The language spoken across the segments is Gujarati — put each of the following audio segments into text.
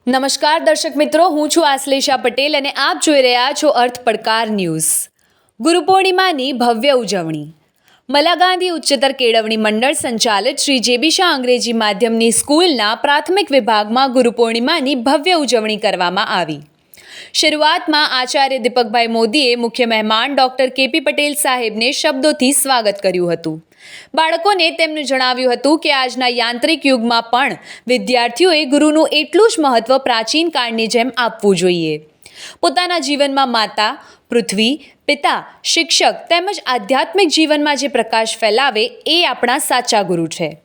નમસ્કાર દર્શક મિત્રો, હું છું આશ્લેષા પટેલ અને આપ જોઈ રહ્યા છો અર્થ પડકાર ન્યૂઝ. ગુરુ પૂર્ણિમાની ભવ્ય ઉજવણી. મલાગાંધી ઉચ્ચતર કેળવણી મંડળ સંચાલિત શ્રી જે.બી. શાહ અંગ્રેજી માધ્યમની સ્કૂલના પ્રાથમિક વિભાગમાં ગુરુ પૂર્ણિમાની ભવ્ય ઉજવણી કરવામાં આવી. શરૂઆતમાં આચાર્ય દીપકભાઈ મોદીએ મુખ્ય મહેમાન ડૉક્ટર કે.પી. પટેલ સાહેબને શબ્દોથી સ્વાગત કર્યું હતું. બાળકોને તેમનું જણાવ્યું હતું કે આજના યાંત્રિક યુગમાં પણ વિદ્યાર્થીઓએ ગુરુનું એટલું જ મહત્વ પ્રાચીન કાળની જેમ આપવું જોઈએ. પોતાના જીવનમાં માતા, પૃથ્વી, પિતા, શિક્ષક તેમજ આધ્યાત્મિક જીવનમાં જે પ્રકાશ ફેલાવે એ આપણા સાચા ગુરુ છે.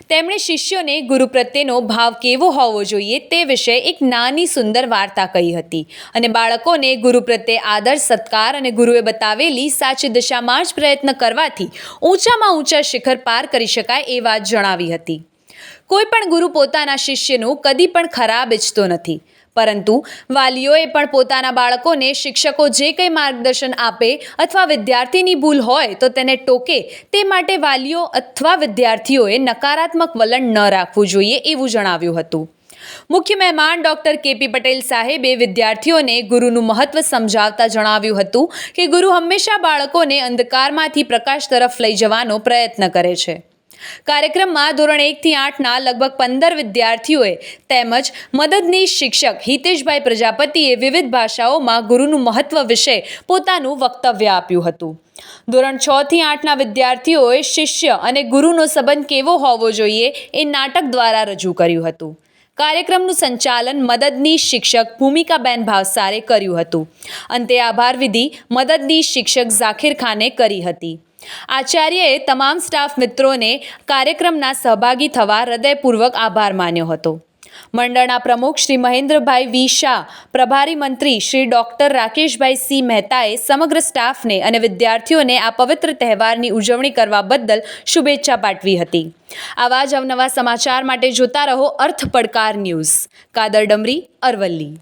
તેમણે શિષ્યોને ગુરુ પ્રત્યેનો ભાવ કેવો હોવો જોઈએ તે વિશે એક નાની સુંદર વાર્તા કહી હતી અને બાળકોને ગુરુ પ્રત્યે આદર, સત્કાર અને ગુરુએ બતાવેલી સાચી દિશામાં જ પ્રયત્ન કરવાથી ઊંચામાં ઊંચા શિખર પાર કરી શકાય એ વાત જણાવી હતી. કોઈ પણ ગુરુ પોતાના શિષ્યનું કદી પણ ખરાબ ઈચ્છતો નથી, પરંતુ વાલીઓએ પણ પોતાના બાળકોને શિક્ષકો જે કંઈ માર્ગદર્શન આપે અથવા વિદ્યાર્થીની ભૂલ હોય તો તેને ટોકે તે માટે વાલીઓ અથવા વિદ્યાર્થીઓએ નકારાત્મક વલણ ન રાખવું જોઈએ એવું જણાવ્યું હતું. મુખ્ય મહેમાન ડૉક્ટર કે.પી. પટેલ સાહેબે વિદ્યાર્થીઓને ગુરુનું મહત્વ સમજાવતા જણાવ્યું હતું કે ગુરુ હંમેશા બાળકોને અંધકારમાંથી પ્રકાશ તરફ લઈ જવાનો પ્રયત્ન કરે છે. કાર્યક્રમમાં ધોરણ 1 થી 8ના લગભગ 15 વિદ્યાર્થીઓએ તેમજ મદદનીશ શિક્ષક હિતેશભાઈ પ્રજાપતિએ વિવિધ ભાષાઓમાં ગુરુનું મહત્વ વિશે પોતાનું વક્તવ્ય આપ્યું હતું. ધોરણ 6 થી 8ના વિદ્યાર્થીઓએ શિષ્ય અને ગુરુનો સંબંધ કેવો હોવો જોઈએ એ નાટક દ્વારા રજૂ કર્યું હતું. કાર્યક્રમનું સંચાલન મદદનીશ શિક્ષક ભૂમિકાબેન ભાવસારે કર્યું હતું. અંતે આભાર વિધિ મદદનીશ શિક્ષક ઝાકીર ખાને કરી હતી. આચાર્યએ તમામ સ્ટાફ મિત્રોને કાર્યક્રમના સહભાગી થવા હૃદયપૂર્વક આભાર માન્યો હતો. મંડળના પ્રમુખ શ્રી મહેન્દ્રભાઈ વી. શાહ, પ્રભારી મંત્રી શ્રી ડૉક્ટર રાકેશભાઈ સી. મહેતાએ સમગ્ર સ્ટાફને અને વિદ્યાર્થીઓને આ પવિત્ર તહેવારની ઉજવણી કરવા બદલ શુભેચ્છા પાઠવી હતી. આવા જ અવનવા સમાચાર માટે જોતા રહો અર્થ પડકાર ન્યૂઝ. કાદર ડમરી, અરવલ્લી.